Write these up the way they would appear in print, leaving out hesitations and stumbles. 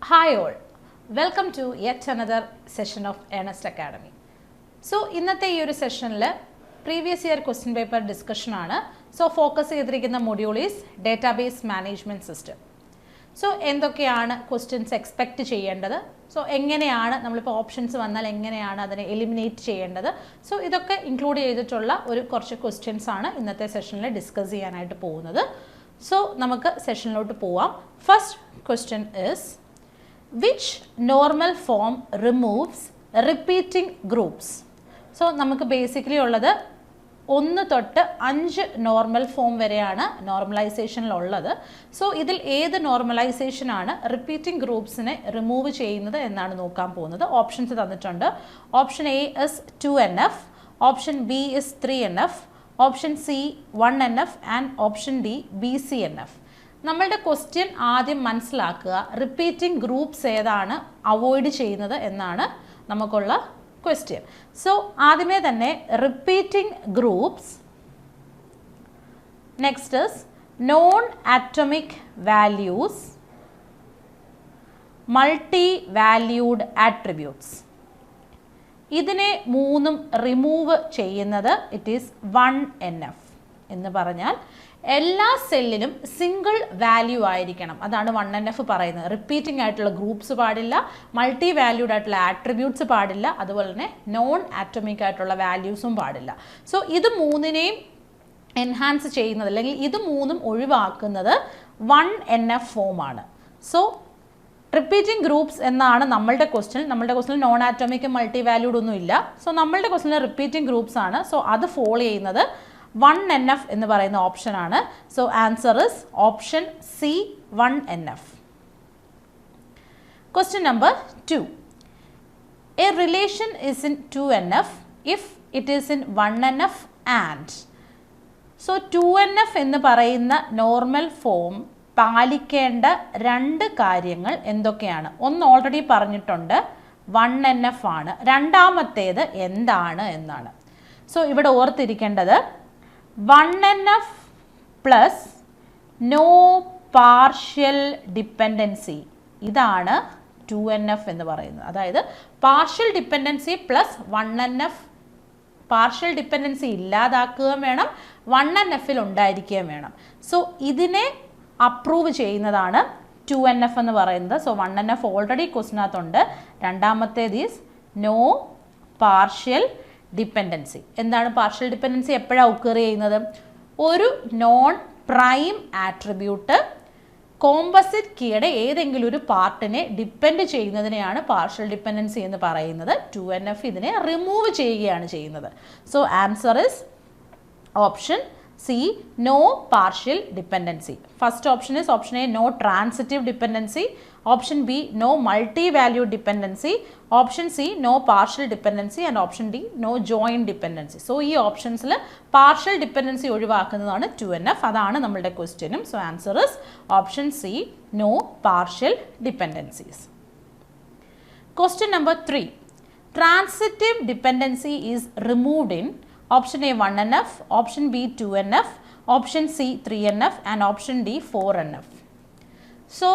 Hi all, welcome to yet another session of Earnest Academy. So, ഇന്നത്തെ ഈ ഒരു സെഷനിൽ previous year question paper discussion ആണ്. So focus ചെയ്തിരിക്കുന്ന module is database management system. So എന്തൊക്കെയാണ് questions expect ചെയ്യേണ്ടത്, so എങ്ങനെയാണ് നമ്മളിപ്പോൾ ഓപ്ഷൻസ് വന്നാൽ എങ്ങനെയാണ് അതിനെ എലിമിനേറ്റ് ചെയ്യേണ്ടത്, സോ ഇതൊക്കെ ഇൻക്ലൂഡ് ചെയ്തിട്ടുള്ള ഒരു കുറച്ച് ക്വസ്റ്റ്യൻസ് ആണ് ഇന്നത്തെ സെഷനിൽ ഡിസ്കസ് ചെയ്യാനായിട്ട് പോകുന്നത്. സോ നമുക്ക് സെഷനിലോട്ട് പോവാം. First question is which normal form removes repeating groups. So നമുക്ക് ബേസിക്കലി ഉള്ളത് 1 തൊട്ട് 5 നോർമൽ ഫോം വരെയാണ് നോർമലൈസേഷനിലുള്ളത്. സോ ഇതിൽ ഏത് നോർമലൈസേഷനാണ് റിപ്പീറ്റിംഗ് ഗ്രൂപ്പ്സിനെ റിമൂവ് ചെയ്യുന്നത് എന്നാണ് നോക്കാൻ പോകുന്നത്. ഓപ്ഷൻസ് തന്നിട്ടുണ്ട്. Option A is 2NF, option B is 3NF, option C 1NF and option D BCNF. നമ്മളുടെ ക്വസ്റ്റ്യൻ ആദ്യം മനസ്സിലാക്കുക, റിപ്പീറ്റിംഗ് ഗ്രൂപ്പ്സ് ഏതാണ് അവോയ്ഡ് ചെയ്യുന്നത് എന്നാണ് നമുക്കുള്ള ക്വസ്റ്റ്യൻ. സോ ആദ്യമേ തന്നെ repeating groups, next is known atomic values, multi valued attributes. ഇതിനെ മൂന്നും റിമൂവ് ചെയ്യുന്നത് ഇറ്റ് ഈസ് 1NF എന്ന് പറഞ്ഞാൽ എല്ലാ സെല്ലിലും സിംഗിൾ വാല്യൂ ആയിരിക്കണം. അതാണ് 1NF പറയുന്നത്. റിപ്പീറ്റിംഗ് ആയിട്ടുള്ള ഗ്രൂപ്പ്സ് പാടില്ല, മൾട്ടി വാല്യൂഡ് ആയിട്ടുള്ള ആട്രിബ്യൂട്ട്സ് പാടില്ല, അതുപോലെ തന്നെ നോൺ ആറ്റോമിക് ആയിട്ടുള്ള വാല്യൂസും പാടില്ല. സോ ഇത് മൂന്നിനെയും എൻഹാൻസ് ചെയ്യുന്നത് അല്ലെങ്കിൽ ഇത് മൂന്നും ഒഴിവാക്കുന്നത് 1NF ഫോമാണ്. സോ റിപ്പീറ്റിംഗ് ഗ്രൂപ്പ്സ് എന്നാണ് നമ്മളുടെ ക്വസ്റ്റ്യൻ. നമ്മളുടെ question non atomic multi valued ഒന്നും ഇല്ല. സോ നമ്മളുടെ ക്വസ്റ്റ്യൻ റിപ്പീറ്റിംഗ് ഗ്രൂപ്പ്സ് ആണ്. സോ അത് ഫോളോ ചെയ്യുന്നത് 1NF എന്ന് പറയുന്ന ഓപ്ഷനാണ്. So answer is option C 1NF. Question number 2. A relation is in 2NF if it is in 1NF and. So 2NF എന്ന് പറയുന്ന നോർമൽ ഫോം പാലിക്കേണ്ട 2 കാര്യങ്ങൾ എന്തൊക്കെയാണ്? ഒന്ന് ഓൾറെഡി പറഞ്ഞിട്ടുണ്ട്, 1NF ആണ്. രണ്ടാമത്തേത് എന്താണ് എന്നാണ്. സോ ഇവിടെ ഓർത്തിരിക്കേണ്ടത് 1NF plus no partial dependency, ഇതാണ് 2NF എന്ന് പറയുന്നത്. അതായത് partial dependency plus 1NF, partial dependency ഇല്ലാതാക്കുകയും വേണം, 1NFൽ ഉണ്ടായിരിക്കുകയും വേണം. സോ ഇതിനെ അപ്രൂവ് ചെയ്യുന്നതാണ് 2NF എന്ന് പറയുന്നത്. സോ 1NF ഓൾറെഡി ക്വസ്റ്റിനകത്തുണ്ട്. രണ്ടാമത്തേത് ഈസ് നോ പാർഷ്യൽ ഡിപ്പെൻഡൻസി. എന്താണ് പാർഷ്യൽ ഡിപ്പെൻഡൻസി? എപ്പോഴാണ് ഒക്കർ ചെയ്യുന്നത്? ഒരു നോൺ പ്രൈം ആട്രിബ്യൂട്ട് കോമ്പസിറ്റ് കീയുടെ ഏതെങ്കിലും ഒരു പാർട്ടിനെ ഡിപ്പെൻഡ് ചെയ്യുന്നതിനെയാണ് പാർഷ്യൽ ഡിപ്പെൻഡൻസി എന്ന് പറയുന്നത്. 2NF ഇതിനെ റിമൂവ് ചെയ്യുകയാണ് ചെയ്യുന്നത്. So answer is option C, no partial dependency. First option is option A, no transitive dependency. Option B, no multi-valued dependency. Option C, no partial dependency. And option D, no joint dependency. So, ഈ ഓപ്ഷൻസിൽ partial dependency ഒഴിവാക്കുന്നതാണ് 2NF. അതാണ് നമ്മളുടെ ക്വസ്റ്റ്യനും. So, answer is option C, no partial dependencies. Question number 3. Transitive dependency is removed in option A 1NF, option B 2NF, option C 3NF and option D 4NF. So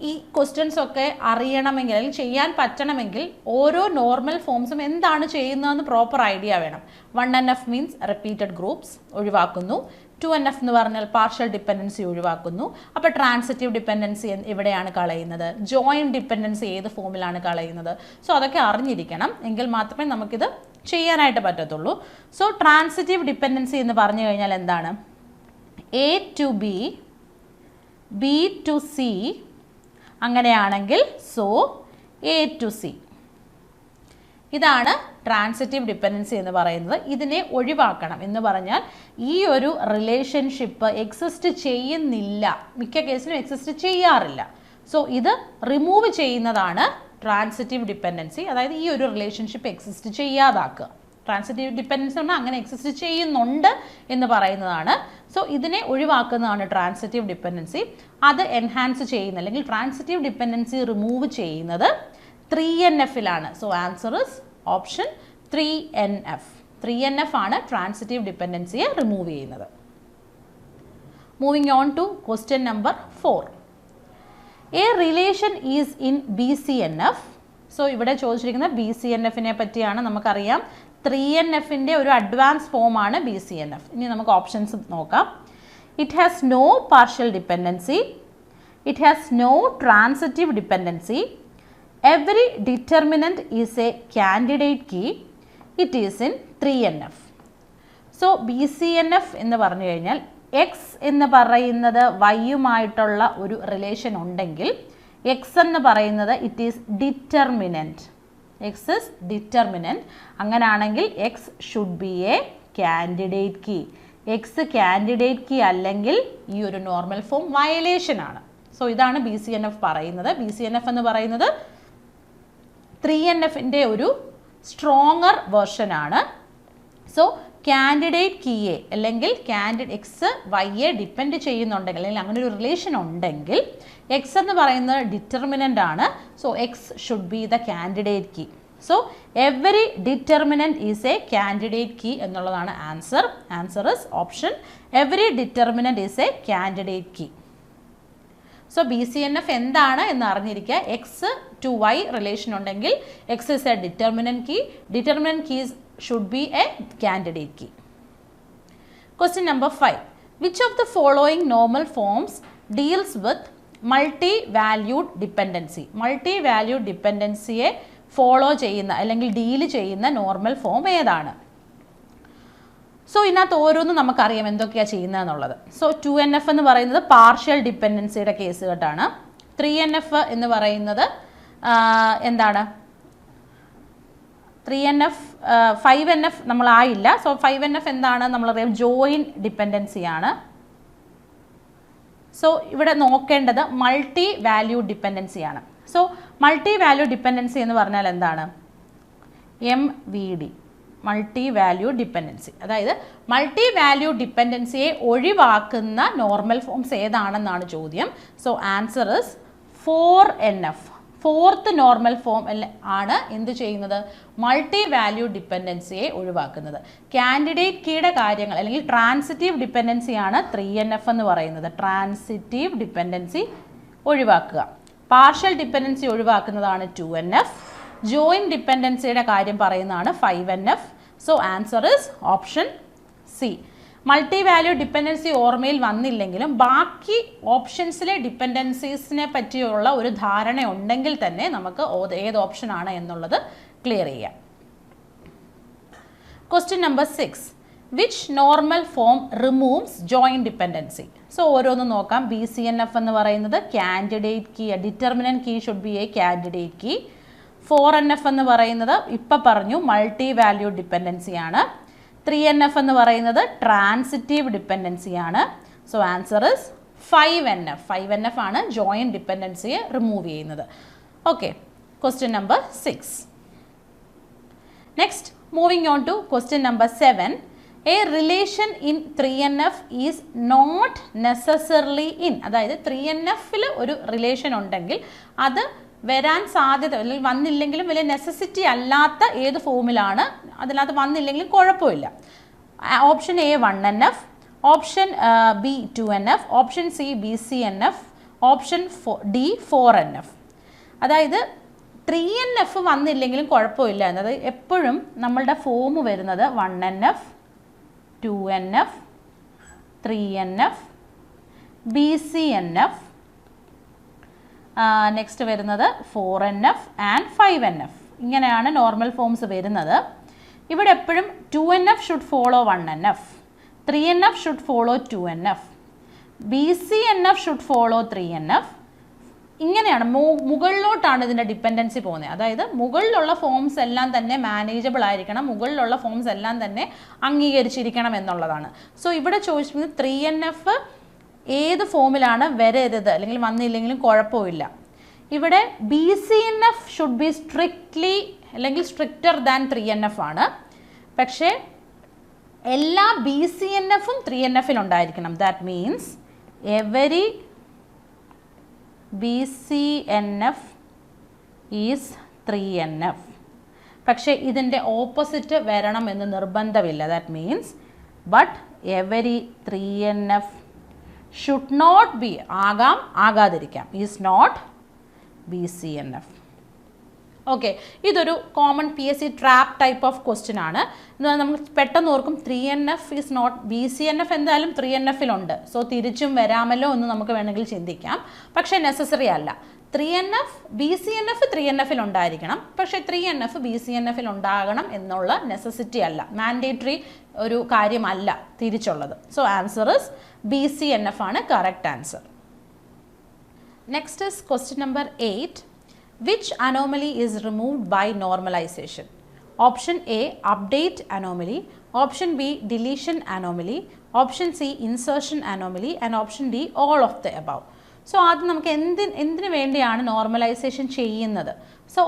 ഈ questions ഒക്കെ അറിയണമെങ്കിൽ അല്ലെങ്കിൽ ചെയ്യാൻ പറ്റണമെങ്കിൽ ഓരോ normal ഫോംസും എന്താണ് ചെയ്യുന്നതെന്ന് proper idea വേണം. 1NF മീൻസ് റിപ്പീറ്റഡ് ഗ്രൂപ്പ്സ് ഒഴിവാക്കുന്നു, 2NF എന്ന് പറഞ്ഞാൽ പാർഷ്യൽ ഡിപ്പെൻഡൻസി ഒഴിവാക്കുന്നു. അപ്പോൾ ട്രാൻസിറ്റീവ് ഡിപ്പെൻഡൻസി എവിടെയാണ് കളയുന്നത്, ജോയിൻറ്റ് ഡിപ്പെൻഡൻസി ഏത് ഫോമിലാണ് കളയുന്നത്. സോ അതൊക്കെ അറിഞ്ഞിരിക്കണം, എങ്കിൽ മാത്രമേ നമുക്കിത് ചെയ്യാനായിട്ട് പറ്റത്തുള്ളൂ. സോ ട്രാൻസിറ്റീവ് ഡിപ്പെൻഡൻസി എന്ന് പറഞ്ഞു കഴിഞ്ഞാൽ എന്താണ്? A to B, B to C, അങ്ങനെയാണെങ്കിൽ സോ A to C. ഇതാണ് ട്രാൻസിറ്റീവ് ഡിപ്പെൻഡൻസി എന്ന് പറയുന്നത്. ഇതിനെ ഒഴിവാക്കണം എന്ന് പറഞ്ഞാൽ ഈ ഒരു റിലേഷൻഷിപ്പ് എക്സിസ്റ്റ് ചെയ്യുന്നില്ല, മിക്ക കേസിലും എക്സിസ്റ്റ് ചെയ്യാറില്ല. സോ ഇത് റിമൂവ് ചെയ്യുന്നതാണ് ട്രാൻസിറ്റീവ് ഡിപ്പെൻഡൻസി. അതായത് ഈ ഒരു റിലേഷൻഷിപ്പ് എക്സിസ്റ്റ് ചെയ്യാതാക്കുക. ട്രാൻസിറ്റീവ് ഡിപ്പെൻഡൻസി പറഞ്ഞാൽ അങ്ങനെ എക്സിസ്റ്റ് ചെയ്യുന്നുണ്ട് എന്ന് പറയുന്നതാണ്. സോ ഇതിനെ ഒഴിവാക്കുന്നതാണ് ട്രാൻസിറ്റീവ് ഡിപ്പെൻഡൻസി. അത് എൻഹാൻസ് ചെയ്യുന്ന അല്ലെങ്കിൽ ട്രാൻസിറ്റീവ് ഡിപ്പെൻഡൻസി റിമൂവ് ചെയ്യുന്നത് 3NFലാണ്. So answer is option 3NF. 3NF ആണ് ട്രാൻസിറ്റീവ് ഡിപ്പെൻഡൻസിയെ റിമൂവ് ചെയ്യുന്നത്. Moving on to question number 4. A relation is in BCNF. So ഇവിടെ ചോദിച്ചിരിക്കുന്ന BCNFനെ പറ്റിയാണ്. നമുക്കറിയാം 3NFൻ്റെ ഒരു അഡ്വാൻസ് ഫോമാണ് BCNF. ഇനി നമുക്ക് ഓപ്ഷൻസ് നോക്കാം. It has no partial dependency, it has no transitive dependency, every determinant is a candidate key, it is in 3NF. So BCNF എന്ന് പറഞ്ഞു കഴിഞ്ഞാൽ എക്സ് എന്ന് പറയുന്നത് വൈയുമായിട്ടുള്ള ഒരു റിലേഷൻ ഉണ്ടെങ്കിൽ എക്സ് എന്ന് പറയുന്നത് it is determinant. X is determinant. അങ്ങനെയാണെങ്കിൽ X should be a candidate key. X candidate key അല്ലെങ്കിൽ ഈ ഒരു നോർമൽ ഫോം വയലേഷൻ ആണ്. സോ ഇതാണ് BCNF പറയുന്നത്. BCNF എന്ന് പറയുന്നത് 3NFൻ്റെ ഒരു സ്ട്രോങ്ങർ വേർഷനാണ്. സോ കാൻഡിഡേറ്റ് കീയെ അല്ലെങ്കിൽ എക്സ് വൈയെ ഡിപ്പെൻഡ് ചെയ്യുന്നുണ്ടെങ്കിൽ അല്ലെങ്കിൽ അങ്ങനെ ഒരു റിലേഷൻ ഉണ്ടെങ്കിൽ എക്സ് എന്ന് പറയുന്നത് ഡിറ്റർമിനൻ്റ് ആണ്. So X should be the candidate key. So every determinant is a candidate key എന്നുള്ളതാണ് answer. Answer is option every determinant is a candidate key. So BCNF എന്താണ് എന്ന് അറിഞ്ഞിരിക്കുക. എക്സ് ടു വൈ റിലേഷൻ ഉണ്ടെങ്കിൽ X is a determinant key. Determinant keys should be a candidate key. Question number 5. Which of the following normal forms deals with multi-valued dependency? Multi-valued dependencyയെ follow ചെയ്യുന്ന അല്ലെങ്കിൽ deal ചെയ്യുന്ന normal form ഏതാണ്? So ഇതിനകത്ത് ഓരോന്നും നമുക്കറിയാം എന്തൊക്കെയാണ് ചെയ്യുന്നതെന്നുള്ളത്. സോ 2NF എന്ന് പറയുന്നത് പാർഷ്യൽ ഡിപ്പെൻഡൻസിയുടെ കേസ് കേട്ടാണ്. 3NF എന്ന് പറയുന്നത് എന്താണ്? 3NF 5NF നമ്മളായില്ല. സോ 5NF എന്താണ് നമ്മളറിയാം, ജോയിൻ ഡിപ്പെൻഡൻസിയാണ്. സോ ഇവിടെ നോക്കേണ്ടത് മൾട്ടി വാല്യൂ ഡിപ്പെൻഡൻസിയാണ്. സോ മൾട്ടി വാല്യൂ ഡിപ്പെൻഡൻസി എന്ന് പറഞ്ഞാൽ എന്താണ്? MVD, multi value dependency. അതായത് മൾട്ടി വാല്യൂ ഡിപ്പെൻഡൻസിയെ ഒഴിവാക്കുന്ന നോർമൽ ഫോംസ് ഏതാണെന്നാണ് ചോദ്യം. So answer is 4NF. Fourth normal form ആണ് എന്ത് ചെയ്യുന്നത്? മൾട്ടി വാല്യൂ ഡിപ്പെൻഡൻസിയെ ഒഴിവാക്കുന്നത്. കാൻഡിഡേറ്റ് കീയുടെ കാര്യങ്ങൾ അല്ലെങ്കിൽ ട്രാൻസിറ്റീവ് ഡിപ്പെൻഡൻസിയാണ് 3NF എന്ന് പറയുന്നത്. ട്രാൻസിറ്റീവ് ഡിപ്പെൻഡൻസി ഒഴിവാക്കുക. പാർഷ്യൽ ഡിപ്പെൻഡൻസി ഒഴിവാക്കുന്നതാണ് 2NF. ജോയിൻ ഡിപ്പെൻഡൻസിയുടെ കാര്യം പറയുന്നതാണ് 5NF. So answer is option C. Multi value dependency ഓർമ്മയിൽ വന്നില്ലെങ്കിലും ബാക്കി ഓപ്ഷൻസിലെ ഡിപ്പെൻഡൻസീസിനെ പറ്റിയുള്ള ഒരു ധാരണ ഉണ്ടെങ്കിൽ തന്നെ നമുക്ക് ഏത് ഓപ്ഷനാണ് എന്നുള്ളത് ക്ലിയർ ചെയ്യാം. Question number 6. Which normal form removes join dependency? So ഓരോന്നും നോക്കാം. BCNF എന്ന് പറയുന്നത് candidate key, determinant key should be a candidate key. 4NF എന്ന് പറയുന്നത് ഇപ്പം പറഞ്ഞു മൾട്ടി വാല്യൂ ഡിപ്പെൻഡൻസിയാണ്. 3NF എന്ന് പറയുന്നത് ട്രാൻസിറ്റീവ് ഡിപ്പെൻഡൻസിയാണ്. So answer is 5NF. 5NF ആണ് ജോയിൻ ഡിപ്പെൻഡൻസിയെ റിമൂവ് ചെയ്യുന്നത്. Okay, question number 6. Next, moving on to question number 7. A relation in 3NF is not necessarily in. അതായത് 3NFൽ ഒരു റിലേഷൻ ഉണ്ടെങ്കിൽ അത് വരാൻ സാധ്യത അല്ലെങ്കിൽ വന്നില്ലെങ്കിലും വലിയ നെസസിറ്റി അല്ലാത്ത ഏത് ഫോമിലാണ്, അതിനകത്ത് വന്നില്ലെങ്കിലും കുഴപ്പമില്ല. Option A 1NF, option B 2NF, option C BCNF, option D 4NF. അതായത് 3NF വന്നില്ലെങ്കിലും കുഴപ്പമില്ല എന്നത് എപ്പോഴും നമ്മളുടെ ഫോം വരുന്നത് 1NF, 2NF, 3NF, BCNF, next വരുന്നത് 4NF ആൻഡ് 5NF. ഇങ്ങനെയാണ് നോർമൽ ഫോംസ് വരുന്നത്. ഇവിടെ എപ്പോഴും 2NF should follow 1NF, 3NF should follow 2NF, BCNF should follow 3NF. ഇങ്ങനെയാണ് മുകളിലോട്ടാണ് ഇതിൻ്റെ ഡിപ്പെൻഡൻസി പോകുന്നത്. അതായത് മുകളിലുള്ള ഫോംസ് എല്ലാം തന്നെ മാനേജബിൾ ആയിരിക്കണം, മുകളിലുള്ള ഫോംസ് എല്ലാം തന്നെ അംഗീകരിച്ചിരിക്കണം എന്നുള്ളതാണ്. സോ ഇവിടെ ചോദിച്ചിരിക്കുന്നത് 3NF ഏത് ഫോമിലാണ് വരരുത് അല്ലെങ്കിൽ വന്നില്ലെങ്കിലും കുഴപ്പമില്ല. ഇവിടെ BCNF ഷുഡ് ബി സ്ട്രിക്ട്ലി അല്ലെങ്കിൽ സ്ട്രിക്റ്റർ ദാൻ 3NF ആണ്. പക്ഷേ എല്ലാ BCNFും 3NFൽ ഉണ്ടായിരിക്കണം. That means every BCNF is 3NF. പക്ഷേ ഇതിൻ്റെ ഓപ്പോസിറ്റ് വരണം എന്ന് നിർബന്ധമില്ല. That means but every 3NF should not be, ആകാം ആകാതിരിക്കാം, ഈസ് നോട്ട് BCNF. ഓക്കെ, ഇതൊരു common PSC trap type of question ആണ്. നമുക്ക് പെട്ടെന്ന് ഓർക്കും 3NF ഈസ് നോട്ട്, BCNF എന്തായാലും 3NF-ലുണ്ട്, സോ തിരിച്ചും വരാമല്ലോ എന്ന് നമുക്ക് വേണമെങ്കിൽ ചിന്തിക്കാം. പക്ഷേ നെസസറി അല്ല. 3NF BCNF 3NF-ൽ ഉണ്ടായിരിക്കണം, പക്ഷേ 3NF BCNF-ൽ ഉണ്ടാകണം എന്നുള്ള നെസസിറ്റി അല്ല, മാൻഡേറ്ററി ഒരു കാര്യമല്ല തിരിച്ചുള്ളത്. സോ ആൻസർ ഇസ് BCNF ആണ് correct answer. Next is question number 8. Which anomaly is removed by normalization? Option A, update anomaly. Option B, deletion anomaly. Option C, insertion anomaly. And option D, all of the above. So, ആദ്യം നമുക്ക് എന്തിനു വേണ്ടിയാണ് normalisation ചെയ്യുന്നത്? So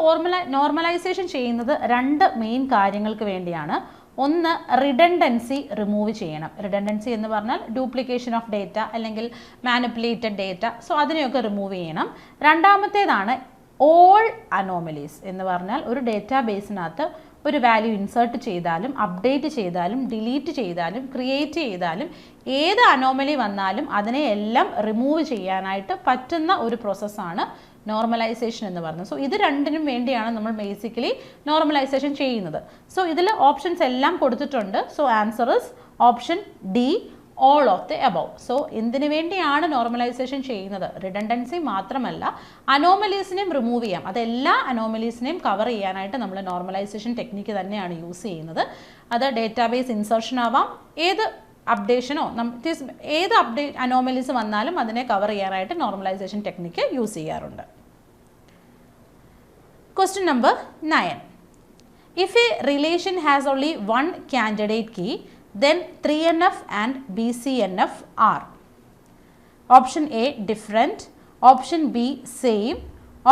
normalisation ചെയ്യുന്നത് രണ്ട് main കാര്യങ്ങൾക്ക് വേണ്ടിയാണ്. ഒന്ന്, റിഡൻഡൻസി റിമൂവ് ചെയ്യണം. റിഡൻഡൻസി എന്ന് പറഞ്ഞാൽ ഡ്യൂപ്ലിക്കേഷൻ ഓഫ് ഡേറ്റ അല്ലെങ്കിൽ മാനിപ്പുലേറ്റഡ് ഡേറ്റ, സോ അതിനെയൊക്കെ റിമൂവ് ചെയ്യണം. രണ്ടാമത്തേതാണ് ഓൾ അനോമലീസ് എന്ന് പറഞ്ഞാൽ ഒരു ഡേറ്റാബേസിനകത്ത് ഒരു വാല്യൂ ഇൻസേർട്ട് ചെയ്താലും അപ്ഡേറ്റ് ചെയ്താലും ഡിലീറ്റ് ചെയ്താലും ക്രിയേറ്റ് ചെയ്താലും ഏത് അനോമലി വന്നാലും അതിനെ എല്ലാം റിമൂവ് ചെയ്യാനായിട്ട് പറ്റുന്ന ഒരു പ്രോസസ്സാണ് നോർമലൈസേഷൻ എന്ന് പറയുന്നത്. സോ ഇത് രണ്ടിനും വേണ്ടിയാണ് നമ്മൾ ബേസിക്കലി നോർമലൈസേഷൻ ചെയ്യുന്നത്. സോ ഇതിൽ ഓപ്ഷൻസ് എല്ലാം കൊടുത്തിട്ടുണ്ട്. So answer is option D, all of the above. So എന്തിനു വേണ്ടിയാണ് നോർമലൈസേഷൻ ചെയ്യുന്നത്? റിഡൻഡൻസി മാത്രമല്ല, അനോമലീസിനെയും റിമൂവ് ചെയ്യാം. അതെല്ലാ അനോമലീസിനെയും കവർ ചെയ്യാനായിട്ട് നമ്മൾ നോർമലൈസേഷൻ ടെക്നിക്ക് തന്നെയാണ് യൂസ് ചെയ്യുന്നത്. അത് ഡേറ്റാബേസ് ഇൻസർഷൻ ആവാം, ഏത് അപ്ഡേഷനോ ഏത് അനോമലീസ് വന്നാലും അതിനെ കവർ ചെയ്യാനായിട്ട് നോർമലൈസേഷൻ ടെക്നിക്ക് യൂസ് ചെയ്യാറുണ്ട്. Question number 9. If a relation has only one candidate key, then 3NF and BCNF are option A, different, option B, same,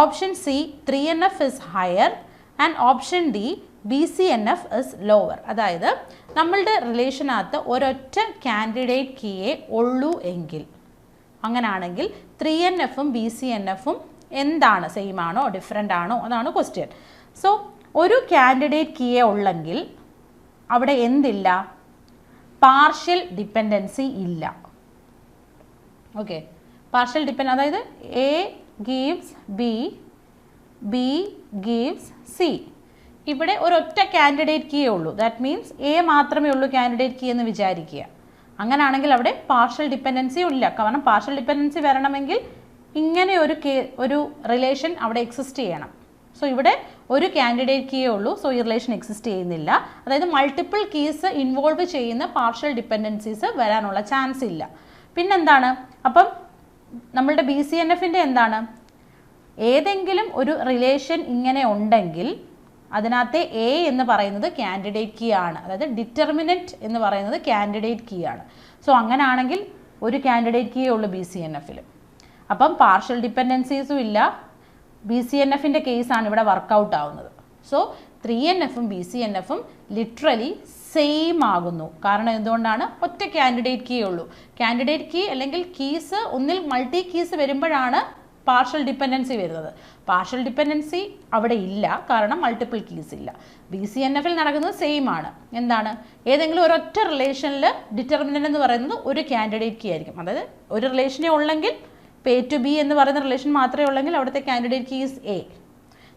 option C, 3NF is higher, and option D, BCNF is lower. അതായത് നമ്മളുടെ റിലേഷനകത്ത് ഒരൊറ്റ candidate കീയെ ഉള്ളൂ എങ്കിൽ, അങ്ങനാണെങ്കിൽ 3NFും BCNFും എന്താണ്, same ആണോ different ആണോ, അതാണ് question. So ഒരു കാൻഡിഡേറ്റ് കീയെ ഉള്ളെങ്കിൽ അവിടെ എന്തില്ല? പാർഷ്യൽ ഡിപ്പെൻഡൻസി ഇല്ല. ഓക്കെ, പാർഷ്യൽ ഡിപ്പെൻഡ്, അതായത് A gives B, B gives C. ഇവിടെ ഒരൊറ്റ കാൻഡിഡേറ്റ് കീയേ ഉള്ളൂ. ദാറ്റ് മീൻസ് എ മാത്രമേ ഉള്ളൂ കാൻഡിഡേറ്റ് കീ എന്ന് വിചാരിക്കുക. അങ്ങനെയാണെങ്കിൽ അവിടെ പാർഷ്യൽ ഡിപ്പെൻഡൻസി ഇല്ല. കാരണം പാർഷ്യൽ ഡിപ്പെൻഡൻസി വരണമെങ്കിൽ ഇങ്ങനെ ഒരു റിലേഷൻ അവിടെ എക്സിസ്റ്റ് ചെയ്യണം. സോ ഇവിടെ ഒരു കാൻഡിഡേറ്റ് കീയേ ഉള്ളൂ, സോ ഈ റിലേഷൻ എക്സിസ്റ്റ് ചെയ്യുന്നില്ല. അതായത് മൾട്ടിപ്പിൾ കീസ് ഇൻവോൾവ് ചെയ്യുന്ന പാർഷ്യൽ ഡിപ്പെൻഡൻസീസ് വരാനുള്ള ചാൻസ് ഇല്ല. പിന്നെന്താണ്? അപ്പം നമ്മളുടെ BCNFൻ്റെ എന്താണ്? ഏതെങ്കിലും ഒരു റിലേഷൻ ഇങ്ങനെ ഉണ്ടെങ്കിൽ അതിനകത്തെ എ എന്ന് പറയുന്നത് കാൻഡിഡേറ്റ് കീ ആണ്, അതായത് ഡിറ്റർമിനൻറ്റ് എന്ന് പറയുന്നത് കാൻഡിഡേറ്റ് കീ ആണ്. സോ അങ്ങനെയാണെങ്കിൽ ഒരു കാൻഡിഡേറ്റ് കീയേ ഉള്ളൂ BCNFൽ. അപ്പം പാർഷ്യൽ ഡിപ്പെൻഡൻസീസും ഇല്ല. BCNFൻ്റെ കേസാണ് ഇവിടെ വർക്കൗട്ട് ആവുന്നത്. സോ 3NFും BCNFും ലിറ്ററലി സെയിം ആകുന്നു. കാരണം എന്തുകൊണ്ടാണ്? ഒറ്റ കാൻഡിഡേറ്റ് കീയേ ഉള്ളൂ. കാൻഡിഡേറ്റ് കീ അല്ലെങ്കിൽ കീസ് ഒന്നിൽ മൾട്ടി കീസ് വരുമ്പോഴാണ് പാർഷ്യൽ ഡിപ്പെൻഡൻസി വരുന്നത്. പാർഷ്യൽ ഡിപ്പെൻഡൻസി അവിടെ ഇല്ല, കാരണം മൾട്ടിപ്പിൾ കീസ് ഇല്ല. BCNFൽ നടക്കുന്നത് സെയിം ആണ്. എന്താണ്? ഏതെങ്കിലും ഒരൊറ്റ റിലേഷനിൽ ഡിറ്റർമിനൻ്റ് എന്ന് പറയുന്നത് ഒരു കാൻഡിഡേറ്റ് കീ ആയിരിക്കും. അതായത് ഒരു റിലേഷനെ ഉള്ളെങ്കിൽ A to B എന്ന് പറയുന്ന റിലേഷൻ മാത്രമേ ഉള്ളെങ്കിൽ അവിടുത്തെ candidate key is A.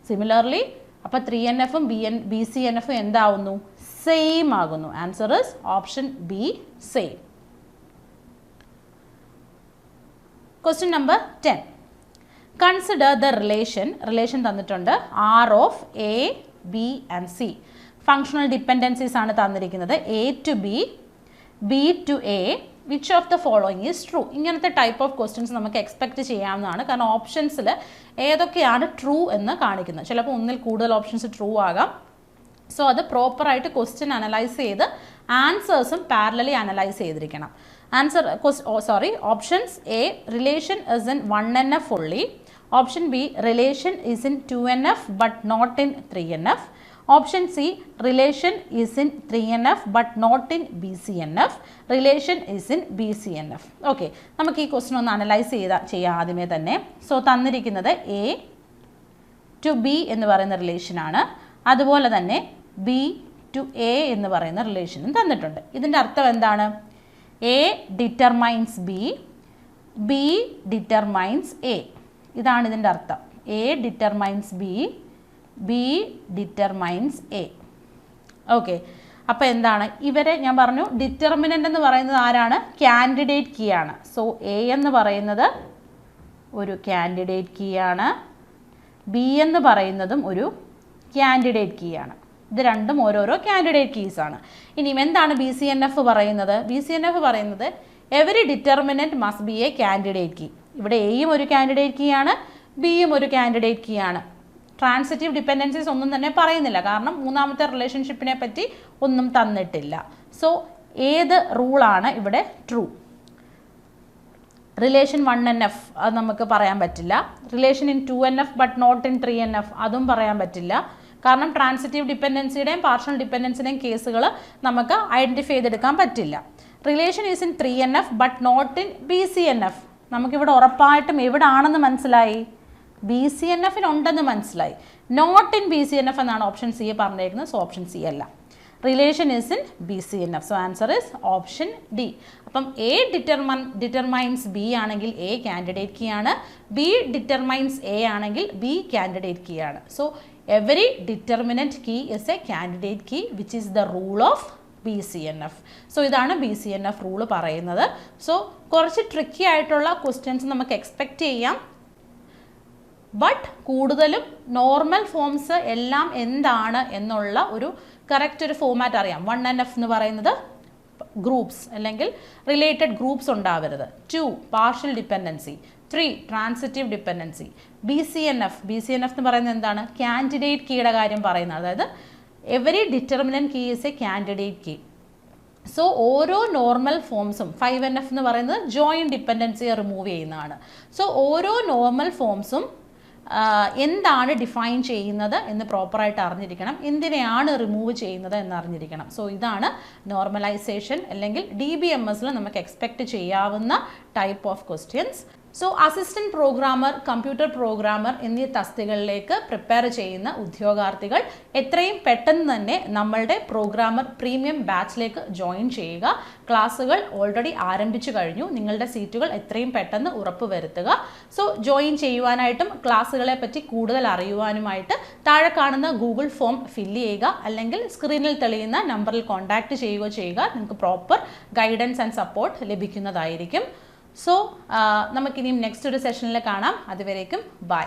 Similarly അപ്പോൾ 3NFും BCNFും എന്താവുന്നു? സെയിം ആകുന്നു. Answer is option B, same. Question number 10. Consider the relation തന്നിട്ടുണ്ട് R of A, B and C. Functional dependencies ആണ് തന്നിരിക്കുന്നത്. A to B, B to A. Which of the following is true? ഇങ്ങനത്തെ type of questions നമുക്ക് expect ചെയ്യാവുന്നതാണ്. കാരണം ഓപ്ഷൻസിൽ ഏതൊക്കെയാണ് true എന്ന് കാണിക്കുന്നത്. ചിലപ്പോൾ ഒന്നിൽ കൂടുതൽ ഓപ്ഷൻസ് ട്രൂ ആകാം. സോ അത് പ്രോപ്പറായിട്ട് ക്വസ്റ്റ്യൻ അനലൈസ് ചെയ്ത് ആൻസേഴ്സും പാരലലി അനലൈസ് ചെയ്തിരിക്കണം. Options A, relation is in 1NF only. Option B, relation is in 2NF but not in 3NF. Option C, relation is in 3NF but not in BCNF. Relation is in BCNF. Okay, നമുക്ക് ഈ question ഒന്ന് analyse ചെയ്യാം ആദ്യമേ തന്നെ. So തന്നിരിക്കുന്നത് A to B എന്ന് പറയുന്ന റിലേഷനാണ്. അതുപോലെ തന്നെ B to A എന്ന് പറയുന്ന റിലേഷനും തന്നിട്ടുണ്ട്. ഇതിൻ്റെ അർത്ഥം എന്താണ്? A determines B, B determines A. ഇതാണ് ഇതിൻ്റെ അർത്ഥം. A determines B, B determines A. Okay, അപ്പോൾ എന്താണ് ഇവരെ ഞാൻ പറഞ്ഞു ഡിറ്റർമിനൻ്റ് എന്ന് പറയുന്നത് ആരാണ്? കാൻഡിഡേറ്റ് കീ ആണ്. സോ എ എന്ന് പറയുന്നത് ഒരു കാൻഡിഡേറ്റ് കീ ആണ്, ബി എന്ന് പറയുന്നതും ഒരു കാൻഡിഡേറ്റ് കീ ആണ്. ഇത് രണ്ടും ഓരോരോ കാൻഡിഡേറ്റ് കീസ് ആണ്. ഇനിയും എന്താണ് BCNF പറയുന്നത്? BCNF പറയുന്നത് every determinant must be a candidate key. ഇവിടെ എയും ഒരു കാൻഡിഡേറ്റ് കീ ആണ്, ബിയും ഒരു കാൻഡിഡേറ്റ് കീ ആണ്. ട്രാൻസിറ്റീവ് ഡിപ്പെൻഡൻസീസ് ഒന്നും തന്നെ പറയുന്നില്ല, കാരണം മൂന്നാമത്തെ റിലേഷൻഷിപ്പിനെ പറ്റി ഒന്നും തന്നിട്ടില്ല. സോ ഏത് റൂളാണ് ഇവിടെ ട്രൂ? റിലേഷൻ 1NF അത് നമുക്ക് പറയാൻ പറ്റില്ല. Relation in 2NF but not in 3NF അതും പറയാൻ പറ്റില്ല, കാരണം ട്രാൻസിറ്റീവ് ഡിപ്പെൻഡൻസിയുടെയും പാർഷ്യൽ ഡിപ്പെൻഡൻസിയുടെയും കേസുകൾ നമുക്ക് ഐഡൻറ്റിഫൈ ചെയ്തെടുക്കാൻ പറ്റില്ല. Relation is in 3NF but not in BCNF. നമുക്കിവിടെ ഉറപ്പായിട്ടും എവിടെ ആണെന്ന് മനസ്സിലായി? BCNF ഉണ്ടെന്ന് മനസ്സിലായി. നോട്ട് ഇൻ BCNF എന്നാണ് ഓപ്ഷൻ സി പറഞ്ഞിരിക്കുന്നത്. സോ ഓപ്ഷൻ സി അല്ല. Relation is in BCNF. So answer is option D. അപ്പം എ ഡിറ്റർമൈൻസ് ബി ആണെങ്കിൽ എ കാൻഡിഡേറ്റ് കീ ആണ്, ബി ഡിറ്റർമൈൻസ് എ ആണെങ്കിൽ ബി കാൻഡിഡേറ്റ് കീ ആണ്. So every determinant key is a candidate key which is the rule of BCNF. So ഇതാണ് BCNF rule പറയുന്നത്. So കുറച്ച് tricky ആയിട്ടുള്ള questions നമുക്ക് expect ചെയ്യാം. ബട്ട് കൂടുതലും നോർമൽ ഫോംസ് എല്ലാം എന്താണ് എന്നുള്ള ഒരു കറക്റ്റ് ഒരു ഫോമാറ്റ് അറിയാം. 1NF എന്ന് പറയുന്നത് ഗ്രൂപ്പ്സ് അല്ലെങ്കിൽ റിലേറ്റഡ് ഗ്രൂപ്പ്സ് ഉണ്ടാവരുത്. 2 partial dependency, 3 transitive dependency. BCNF എന്ന് പറയുന്നത് എന്താണ്? കാൻഡിഡേറ്റ് കീയുടെ കാര്യം പറയുന്നത്. അതായത് every determinant key is a candidate key. So ഓരോ നോർമൽ ഫോംസും 5NF എന്ന് പറയുന്നത് ജോയിൻറ്റ് ഡിപ്പെൻഡൻസിയെ റിമൂവ് ചെയ്യുന്നതാണ്. സോ ഓരോ നോർമൽ ഫോംസും എന്താണ് ഡിഫൈൻ ചെയ്യുന്നത് എന്ന് പ്രോപ്പറായിട്ട് അറിഞ്ഞിരിക്കണം, എന്തിനെയാണ് റിമൂവ് ചെയ്യുന്നത് എന്ന് അറിഞ്ഞിരിക്കണം. സോ ഇതാണ് നോർമലൈസേഷൻ അല്ലെങ്കിൽ DBMSൽ നമുക്ക് എക്സ്പെക്റ്റ് ചെയ്യാവുന്ന type of questions. So assistant programmer, computer programmer എന്നീ തസ്തികകളിലേക്ക് പ്രിപ്പയർ ചെയ്യുന്ന ഉദ്യോഗാർത്ഥികൾ എത്രയും പെട്ടെന്ന് തന്നെ നമ്മളുടെ പ്രോഗ്രാമർ പ്രീമിയം ബാച്ചിലേക്ക് ജോയിൻ ചെയ്യുക. ക്ലാസ്സുകൾ ഓൾറെഡി ആരംഭിച്ചു കഴിഞ്ഞു. നിങ്ങളുടെ സീറ്റുകൾ എത്രയും പെട്ടെന്ന് ഉറപ്പുവരുത്തുക. സോ ജോയിൻ ചെയ്യുവാനായിട്ടും ക്ലാസ്സുകളെ പറ്റി കൂടുതൽ അറിയുവാനുമായിട്ട് താഴെ കാണുന്ന ഗൂഗിൾ ഫോം ഫില്ല് ചെയ്യുക, അല്ലെങ്കിൽ സ്ക്രീനിൽ തെളിയുന്ന നമ്പറിൽ കോൺടാക്റ്റ് ചെയ്യുക. നിങ്ങൾക്ക് പ്രോപ്പർ ഗൈഡൻസ് ആൻഡ് സപ്പോർട്ട് ലഭിക്കുന്നതായിരിക്കും. സോ നമുക്കിനിയും നെക്സ്റ്റ് ഒരു സെഷനിൽ കാണാം. അതുവരേക്കും ബൈ.